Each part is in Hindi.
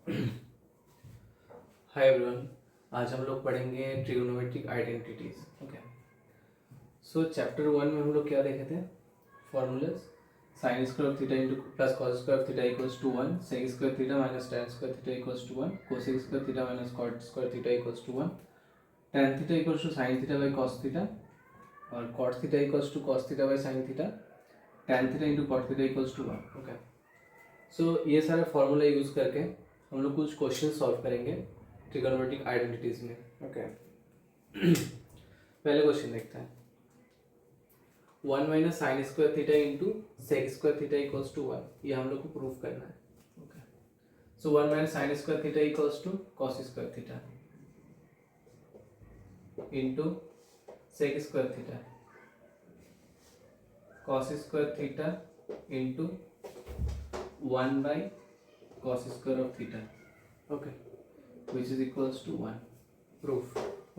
हाय एवरीवन, आज हम लोग पढ़ेंगे trigonometric identities. Okay, so chapter 1 में हम लोग क्या देखे थे? Formulas. Sine square of theta into plus cos square of theta equals to 1, sec square theta minus tan square theta equals to 1, cosec square theta minus cot square theta equals to 1, tan theta equals to sine theta by cos theta, और cot theta equals to cos theta by sine theta, tan theta into cot theta equals to 1। Okay, so ये सारे फॉर्मूला यूज़ करके हम लोग कुछ क्वेश्चन सॉल्व करेंगे ट्रिग्नोमेट्रिक आइडेंटिटीज में। ओके, पहले क्वेश्चन देखते हैं। 1 minus sine square theta into sec square theta equals to 1, ये हम लोग को प्रूफ करना है। Okay, so 1 minus sine square theta equals to cos square theta into sec square theta cos square theta into 1 by cos square of theta, okay, which is equals to 1. Proof.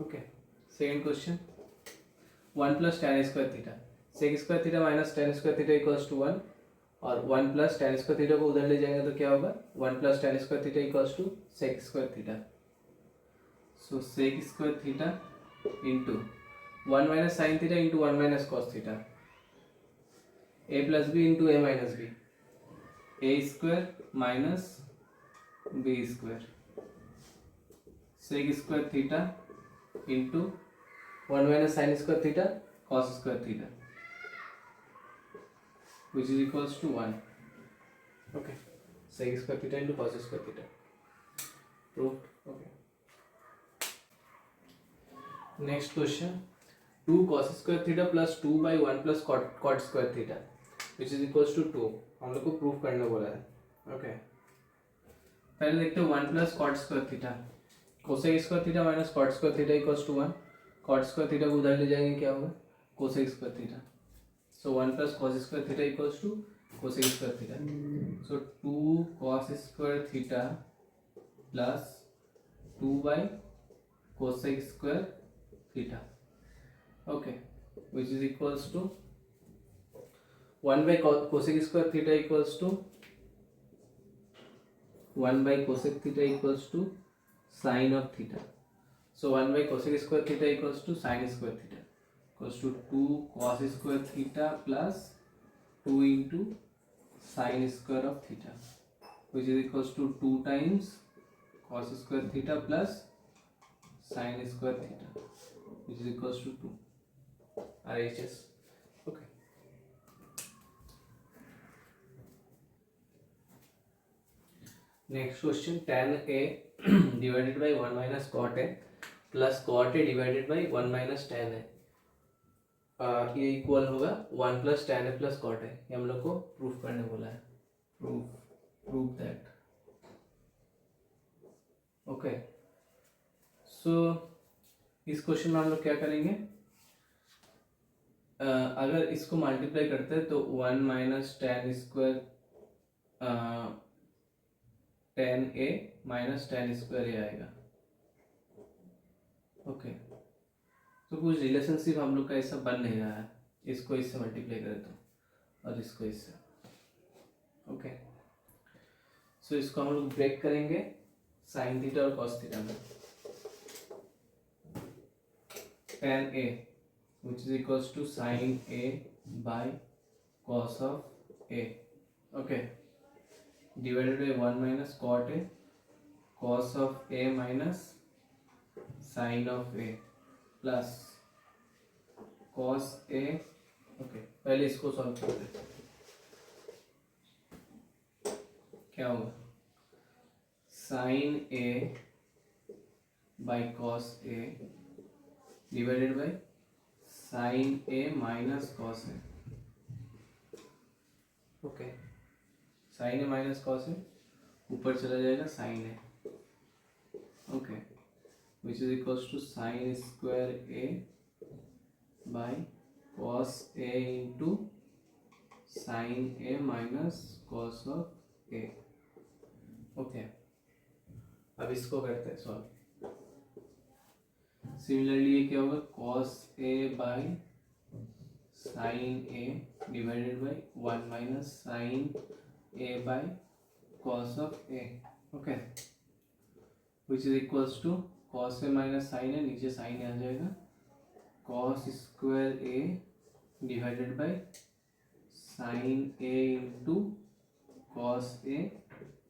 Okay, second question. 1 plus tan square theta, sec square theta minus tan square theta equals to 1, और 1 plus tan square theta को उधर ले जाएंगे तो क्या होगा? 1 plus tan square theta equals to sec square theta. So sec square theta into 1 minus sin theta into 1 minus cos theta, a plus b into a minus b, a square minus B square, sec square theta into 1 minus sine square theta cos square theta, which is equals to 1. Okay, sec square theta into cos square theta proved. Okay, next question. 2 cos square theta plus 2 by 1 plus cot square theta which is equals to 2, हम लोग को प्रूफ करने बोला है. ओके, पहले देखते हैं 1 plus cot square theta, cosec square theta minus cot square theta equals to 1, cot square theta को उधर ले जाएंगे, क्या होगा? Cosec square theta. So 1 plus cos square theta equals to cosec square theta. So 2 cos square theta plus 2 by cosec square theta, okay, which is equals to 1 by cosec square theta equals to 1 by cosec theta equals to sin of theta. So 1 by cosec square theta equals to sin square theta equals to 2 cos square theta plus 2 into sin square of theta, which is equals to 2 times cos square theta plus sin square theta, which is equals to 2 RHS. Okay. Next question. tan a divided by 1 minus cot a plus cot a divided by 1 minus tan a, ये इक्वल होगा 1 plus tan a plus cot a. ये हम लोग को प्रूफ करने बोला है. Proof that. ओके, सो इस क्वेश्चन में हम लोग क्या करेंगे? अगर इसको मल्टीप्लाई करते हैं तो 1 minus tan square tan a minus tan square A आएगा. ओके, तो कुछ रिलेशनशिप हम लोग का ऐसा बन नहीं रहा है. इसको इससे मल्टीप्लाई करें तो, और इसको इससे. ओके, सो इसको हम लोग ब्रेक करेंगे साइन थीटा और कॉस थीटा में. tan a which is equals to sin a by cos of a, okay, divided by 1 minus cot a cos of a minus sin of a plus cos a. Okay, पहले इसको सॉल्व करते हैं. क्या होगा? sin a by cos a divided by sin a minus cos a. Okay, sin a minus cos a ऊपर चला जाएगा sin a. Okay, which is equals to sin square a by cos a into sin a minus cos of a. Okay, अब इसको करते हैं सॉल्व. सिमिलरली ये क्या होगा? cos a by sin a divided by 1 minus sin a by cos of a. Okay, which is equals to cos A minus sine A, नीचे साइन आ जाएगा, cos square A divided by sine A into cos A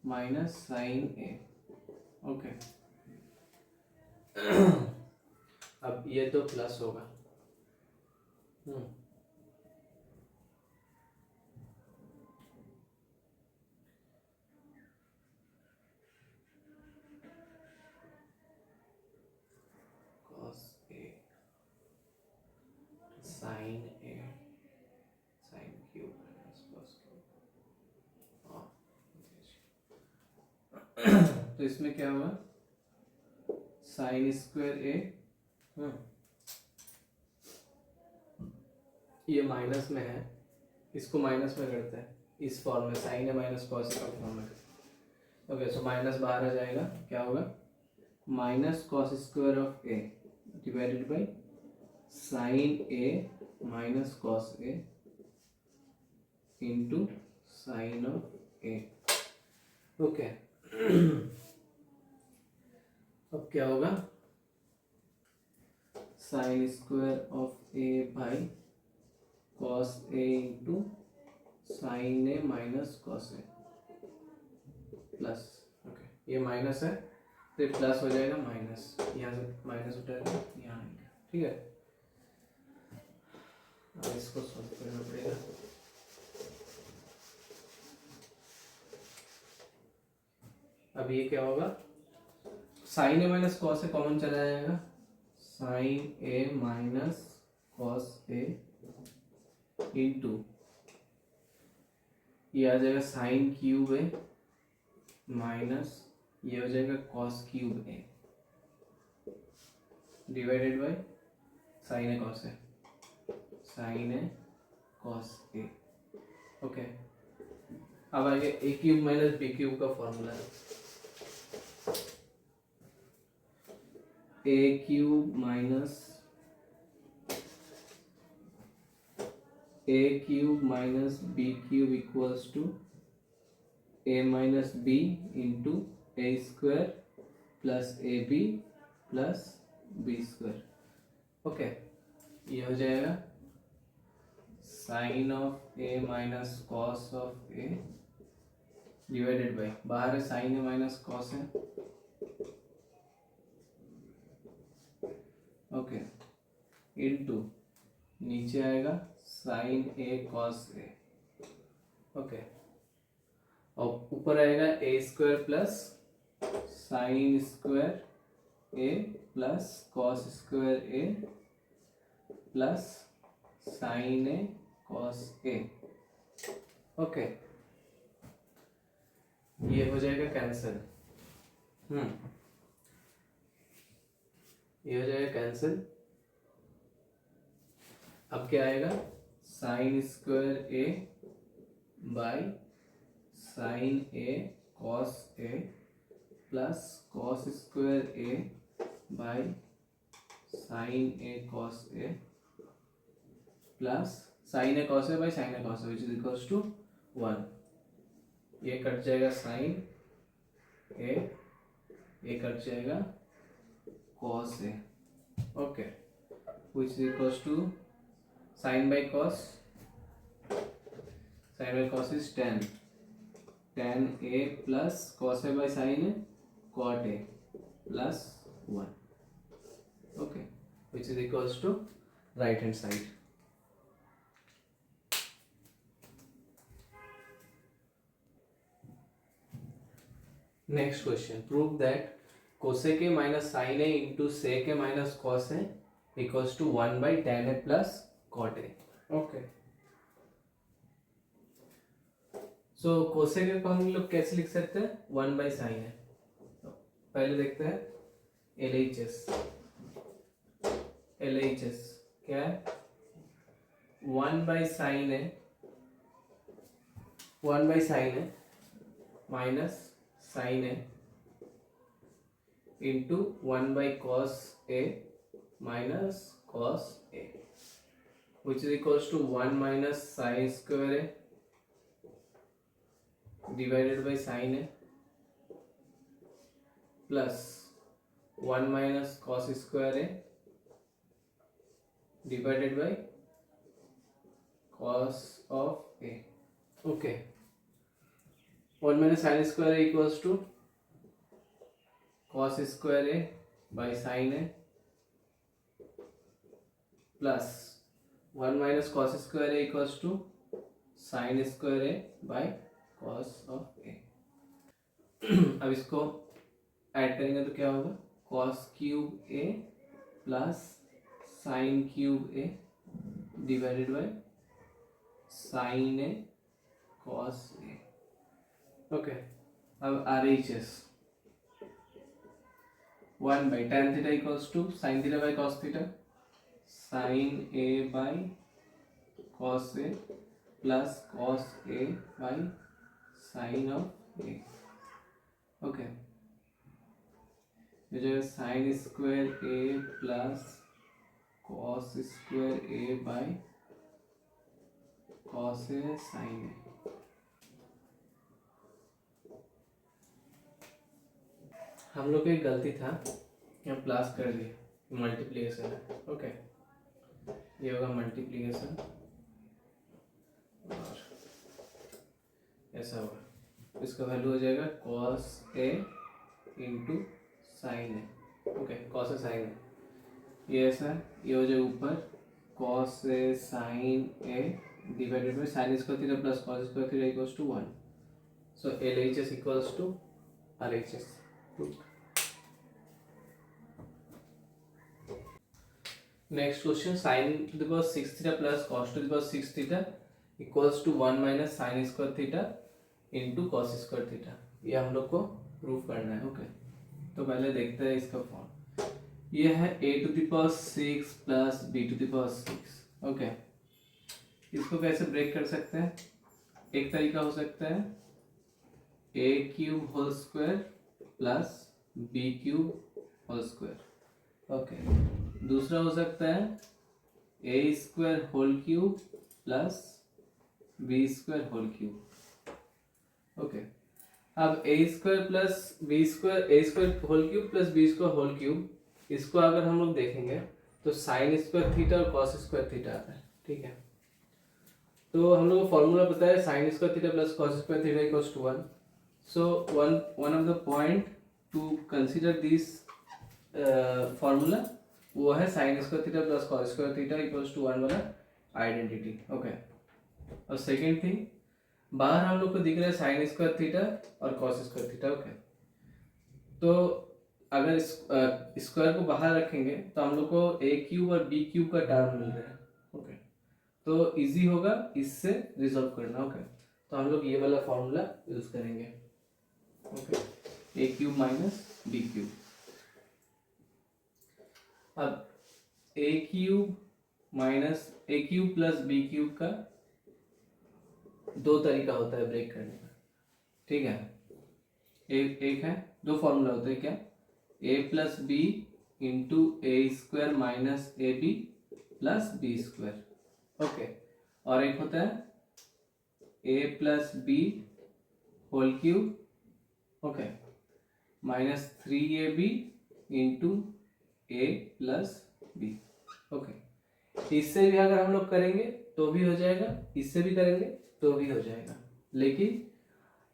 minus sine A. Okay, अब ये तो प्लस होगा। cos a sin a sin cube minus cos cube. तो इसमें क्या होगा, साइन स्क्वायर ए, ये माइनस में है, इसको माइनस में करते हैं इस फॉर्म में, साइन ए माइनस कॉस ए का फॉर्म में। ओके, सो माइनस बाहर आ जाएगा, क्या होगा, minus cos square of A divided by sine A minus cos A into sine of A. Okay, अब क्या होगा, sign square of A by cos A into sine A minus cos A plus. Okay, ये माइनस है तो ये प्लस हो जाएगा, माइनस यहाँ से माइनस उठाएगा यहाँ आएगा। ठीक है, अब इसको सॉल्व करना पड़ेगा। अब ये क्या होगा, sign A minus cos A common चला जाएगा, sine A minus cos A into ये आ जाएगा साइन क्यूब ए माइनस ये हो जाएगा cos cube A divided by sine A cos A, sine A cos A. Okay, अब आगे A cube minus B cube का फॉर्मूला है, A cube minus A cube minus B cube equals to A minus B into A square plus A B plus B square. Okay, ये हो जाएगा sine of A minus cos of A divided by, बाहर है साइन ए माइनस कॉस है। ओके, इनटू नीचे आएगा sign A cos A. Okay, और ऊपर आएगा ए square plus sign square A plus cos square A plus sine A cos A. Okay, ये हो जाएगा कैंसिल, ये हो जाएगा कैंसिल। अब क्या आएगा, sine square A by sine A cos A plus cos square A by sine A cos A plus sine A cos A by sine A cos A which is equals to 1। ये कट जाएगा साइन ए, ये कट जाएगा cos A. Okay, which is equals to sine by cos, sine by cos is tan a plus cos a by sin a cot a plus 1. Okay, which is equals to right hand side. Next question, prove that cosec a minus sin a into sec a minus cos a equals to 1 by tan a plus cot a. Okay, so cosec को हम लोग कैसे लिख सकते हैं, 1 बाई साइन है। तो पहले देखते हैं LHS क्या है, 1 by sine A, 1 by sine A minus sine A into 1 by cos A minus cos A which is equals to 1 minus sine square A divided by sine A plus 1 minus cos square A divided by cos of A. Okay, 1 minus sine square A equals to cos square A by sine A plus 1 minus cos square A equals to sine square A by cos of ए. अब इसको ऐड करेंगे तो क्या होगा, cos cube A plus sine cube A divided by sine A cos A. Okay, अब R H S 1 by tan theta equals to sine theta by cos theta, sine A by cos A plus cos A by sine of A. Okay, ये जो है sine square A plus cos square A by cos A sine A. हम लोग को एक गलती था, यहाँ प्लस कर दिए, मल्टीप्लिकेशन है. ओके, ये होगा मल्टीप्लिकेशन और ऐसा होगा, इसका वैल्यू हो जाएगा cos A into sine A. Okay, cos A sine A, ये ऐसा है, ये हो जाएगा ऊपर cos A sine A divided by sine square theta plus cos square theta equals to 1. So L H S equals to R H S. Next question, sine to the power 6 theta plus cos to the power 6 theta equals to 1 minus sine square theta into cos square theta. ये हम लोग को प्रूफ करना है. ओके, तो पहले देखते हैं इसका फॉर्म. ये है a टू द पावर 6 प्लस b to the power 6. Okay, इसको कैसे ब्रेक कर सकते हैं, एक तरीका हो सकता है a cube whole square plus b cube whole square. Okay, दूसरा हो सकता है a square whole cube plus b square whole cube. Okay, अब a square plus b square, a square whole cube plus b square whole cube, इसको अगर हम लोग देखेंगे तो साइन स्क्वायर थीटा और कॉस स्क्वायर थीटा आता है. ठीक है, तो हम लोग को फॉर्मूला पता है sine square theta plus cos square theta equals to 1. So one of the point to consider this formula वो है sine square theta plus cos square theta equals to 1 वाला आइडेंटिटी. ओके, और सेकेंड थिंग, बाहर हम लोग को दिख रहा है साइन स्क्वायर थीटा और कॉस स्क्वायर थीटा. ओके, तो अगर स्क्वायर को बाहर रखेंगे तो हम लोग को ए क्यूब और बी क्यूब का टर्म मिल रहा है. ओके, तो इजी होगा इससे रिजॉल्व करना. ओके, तो हम लोग ये वाला फॉर्मूला यूज करेंगे. ओके, ए क्यूब माइनस बी क्यूब. अब ए cube minus A cube plus B cube का दो तरीका होता है ब्रेक करने का. ठीक है, एक है, दो फॉर्मूला होते हैं क्या, a plus B into A square minus A B plus B square. Okay, और एक होता है a plus B whole cube, okay, minus 3ab into A plus B. Okay, इससे भी अगर हम लोग करेंगे तो भी हो जाएगा, इससे भी करेंगे तो भी हो जाएगा, लेकिन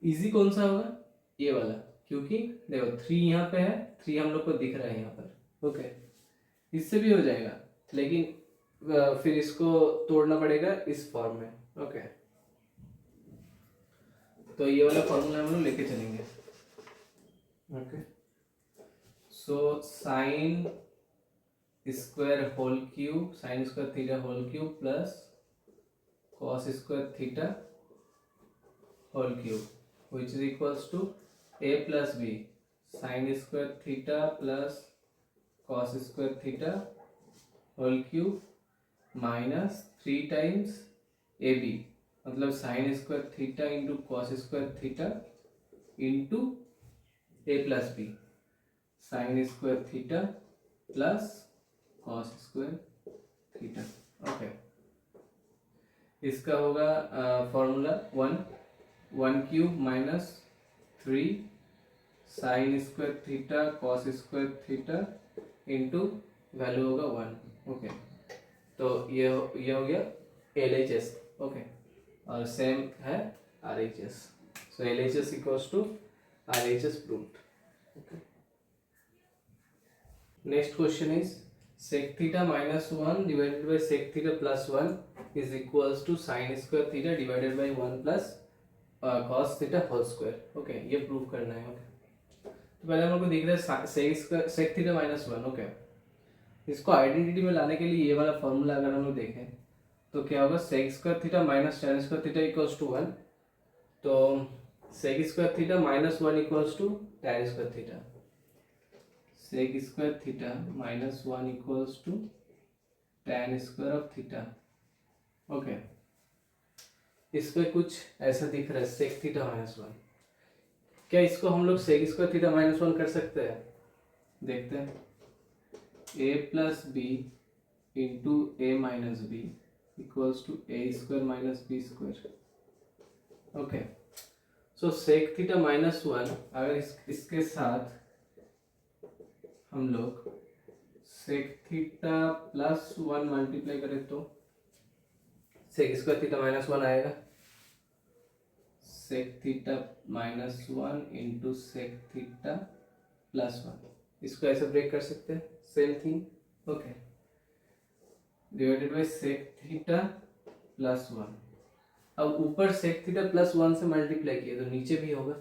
इजी कौन सा होगा, ये वाला, क्योंकि देखो 3 यहाँ पे है, 3 हम लोग को दिख रहा है यहाँ पर. ओके, इससे भी हो जाएगा, लेकिन फिर इसको तोड़ना पड़ेगा इस फॉर्म में. ओके, तो ये वाला फॉर्मूला हम लोग लेके चलेंगे. Okay, so sine square whole cube, sine square theta whole cube plus cos square theta whole cube which is equals to a plus b sin square theta plus cos square theta whole cube minus 3 times ab, मतलब sin square theta into cos square theta into a plus b sin square theta plus cos square theta. Okay, इसका होगा formula 1 cube minus 3 sine square theta cos square theta into value होगा 1। ओके, तो ये हो गया LHS। ओके, और सेम है RHS। सो LHS equals to RHS proved. Okay, next question is sec theta minus 1 divided by sec theta plus 1 is equals to sin square theta divided by 1 plus cos theta whole square। Okay, ये प्रूव करना है। ओके, तो पहले हम लोग को दिख रहा है sec theta minus 1। ओके, इसको आइडेंटिटी में लाने के लिए ये वाला फॉर्मूला अगर हम लोग देखें तो क्या होगा, sec square theta minus tan square theta equals to 1। तो sec square theta minus 1 equals to tan square theta. sec square theta minus 1 equals to tan square of theta. Okay, इस पे कुछ ऐसा दिख रहा है sec थीटा माइनस 1। क्या इसको हम लोग sec स्क्वायर थीटा माइनस 1 कर सकते हैं? देखते हैं। a plus B into A minus B equals to A square minus B square. Okay, so sec theta minus 1 अगर इसके साथ हम लोग sec थीटा प्लस 1 मल्टीप्लाई करें तो sec स्क्वायर थीटा माइनस 1 आएगा। sec theta minus 1 into sec theta plus 1, इसको ऐसे ब्रेक कर सकते हैं, same thing. Okay, divided by sec theta plus 1। अब ऊपर sec थीटा प्लस 1 से मल्टीप्लाई किया तो नीचे भी होगा,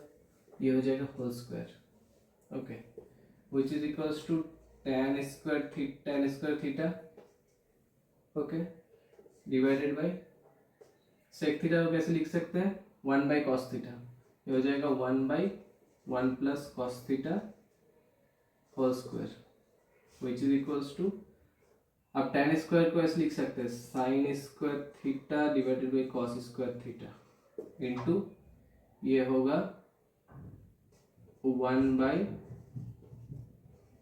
ये हो जाएगा whole square. Okay, which is equals to tan square theta. Okay, divided by sec theta को कैसे लिख सकते हैं, 1 बाई कॉस थीटा। ये हो जाएगा 1 by 1 plus cos theta whole square which is equals to, अब tan स्क्वायर को ऐसे लिख सकते हैं sine square theta divided by cos square theta into ये होगा 1 by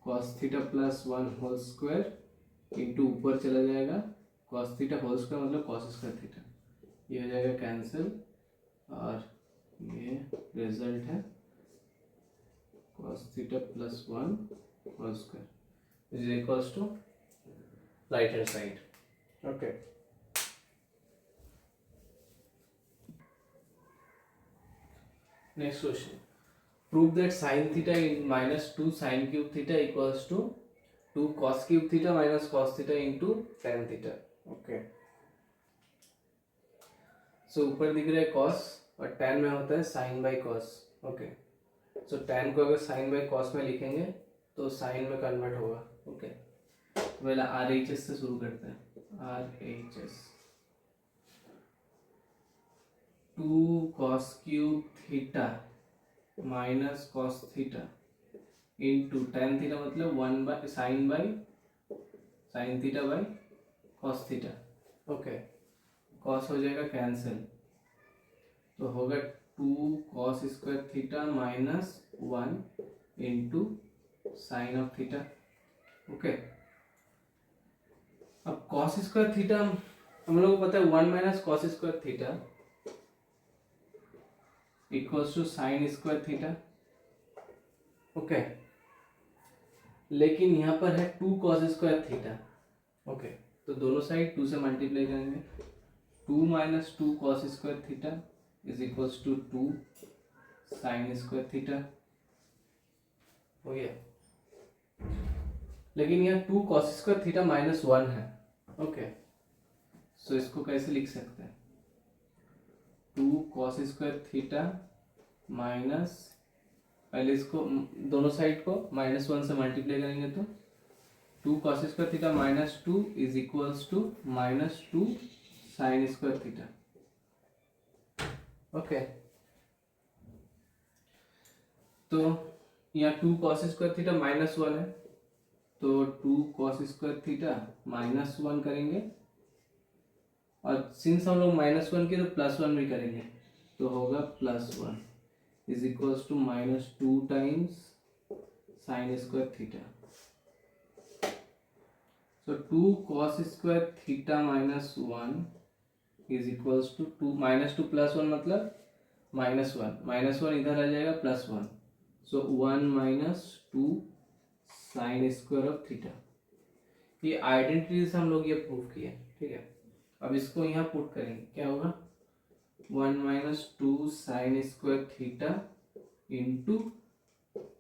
cos theta plus 1 whole square into ऊपर चला जाएगा कॉस थीटा होल स्क्वायर मतलब कॉस स्क्वायर थीटा, ये हो जाएगा कैंसिल और ये रिजल्ट है cos theta plus 1 whole square is equals to right hand side. Okay, next question, prove that sin theta इन minus 2 sin cube theta equals to 2 cos cube theta minus cos theta into tan theta. Okay, so ऊपर दिख रहा है cos और tan में होता है sin by cos। Okay, so tan को अगर sin बाई cos में लिखेंगे तो sin में कन्वर्ट होगा। ओके, पहले RHS से शुरू करते हैं। RHS 2 cos cube theta minus cos theta into tan theta मतलब 1 by sin theta by cos theta. Okay, cos हो जाएगा कैंसिल तो होगा 2 cos square theta minus 1 into sine of theta. Okay, अब cos स्क्वायर थीटा हम लोग को पता है 1 minus cos square theta equals to sine square theta. Okay, लेकिन यहाँ पर है 2 cos स्क्वायर थीटा। ओके, तो दोनों साइड 2 से मल्टीप्लाई करेंगे, 2 minus 2 cos square theta is equals to 2 sine square theta हो गया। लेकिन यहाँ 2 cos स्क्वायर थीटा माइनस 1 है। ओके, सो इसको कैसे लिख सकते हैं, 2 cos स्क्वायर थीटा माइनस, पहले इसको दोनों साइड को माइनस 1 से मल्टीप्लाई करेंगे तो 2 cos square theta minus 2 is equals to minus 2 sine square theta. Okay, तो यहाँ 2 cos स्क्वायर थीटा माइनस 1 है तो 2 cos स्क्वायर थीटा माइनस 1 करेंगे और सिंस हम लोग माइनस 1 के तो प्लस 1 भी करेंगे तो होगा plus 1 is equals to minus 2 times sine square theta. So 2 cos square theta minus 1 is equals to 2 minus 2 plus 1 मतलब -1 इधर आ जाएगा +1 so 1 minus 2 sine square of theta. ये आइडेंटिटी से हम लोग ये प्रूव किया, ठीक है। अब इसको यहाँ पुट करेंगे, क्या होगा 1 minus 2 sine square theta into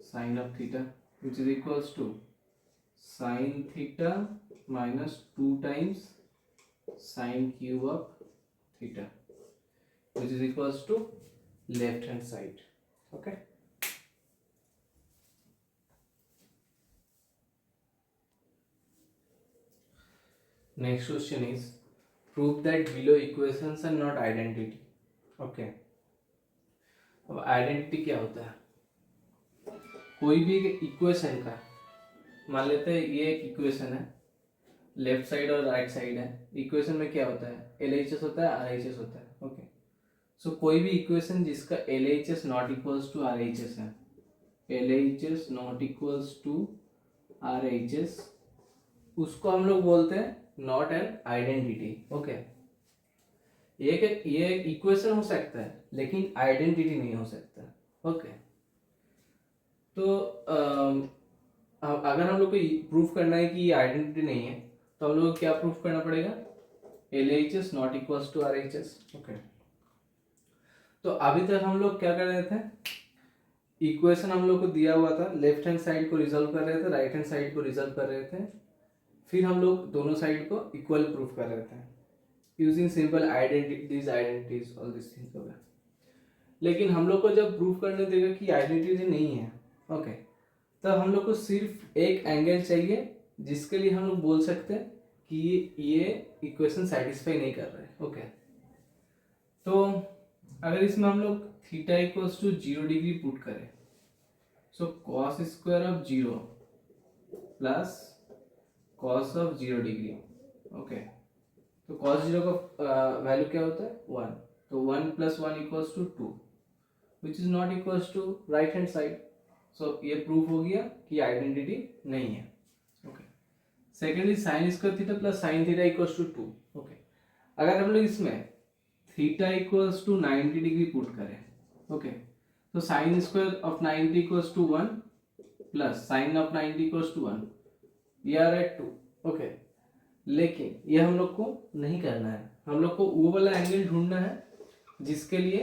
sine of theta which is equals to sine theta minus 2 times sine cube of theta which is equals to left hand side. Okay. Next question is prove that below equations are not identity. Okay. अब आइडेंटिटी क्या होता है? कोई भी एक इक्वेशन का, मान लेते हैं ये एक इक्वेशन है, लेफ्ट साइड और राइट साइड है। इक्वेशन में क्या होता है, LHS होता है, RHS होता है। ओके, सो कोई भी इक्वेशन जिसका LHS not equals to RHS है, LHS not equals to RHS, उसको हम लोग बोलते हैं नॉट एन आइडेंटिटी। ओके, ये एक इक्वेशन हो सकता है लेकिन आइडेंटिटी नहीं हो सकता। ओके, तो अगर हम लोग को प्रूफ करना है कि ये आइडेंटिटी नहीं है तो हम लोग को क्या प्रूफ करना पड़ेगा, LHS not equals to RHS। Okay, तो अभी तक हम लोग क्या कर रहे थे, इक्वेशन हम लोग को दिया हुआ था, लेफ्ट हैंड साइड को रिजॉल्व कर रहे थे, राइट हैंड साइड को रिजॉल्व कर रहे थे, फिर हम लोग दोनों साइड को इक्वल प्रूफ कर रहे थे using simple identities all this things हो गया। लेकिन हम लोग को जब प्रूफ करने देगा कि आइडेंटिटी नहीं है, ओके, तब हम लोग को सिर्फ एक एंगल चाहिए जिसके लिए हम लोग बोल सकते हैं कि ये इक्वेशन सेटिस्फाई नहीं कर रहे। ओके, तो अगर इसमें हम लोग theta equals to 0 degree put करें, so cos square of 0 plus cos of 0 degree. Okay, तो कॉस 0 का वैल्यू क्या होता है 1, तो 1 प्लस 1 equals to 2 which is not equals to right hand side. So ये प्रूफ हो गया कि आइडेंटिटी नहीं है। Okay, secondly sine square theta plus sine theta equals to 2। Okay, अगर हम लोग इसमें theta equals to 90 degree put करें, ओके, तो sine square of 90 equals to 1 plus sine of 90 equals to 1, ये आ रहा है 2। ओके, लेकिन ये हम लोग को नहीं करना है, हम लोग को वो वाला एंगल ढूंढना है जिसके लिए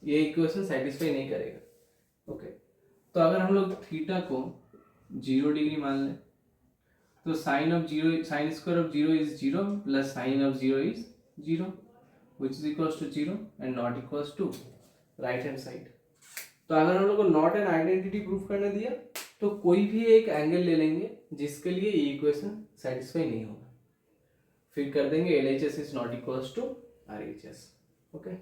ये इक्वेशन सेटिस्फाई नहीं करेगा। ओके, तो अगर हम लोग थीटा को 0 डिग्री मान लें तो sine of 0, sine square of 0 is 0 plus sine of 0 is 0 which is equals to 0 and not equals to right hand side। तो अगर हम लोग को नॉट एन आइडेंटिटी प्रूफ करने दिया तो कोई भी एक एंगल ले लेंगे जिसके लिए ये इक्वेशन सेटिस्फाई नहीं होगा, फिर कर देंगे LHS is not equals to RHS। Okay.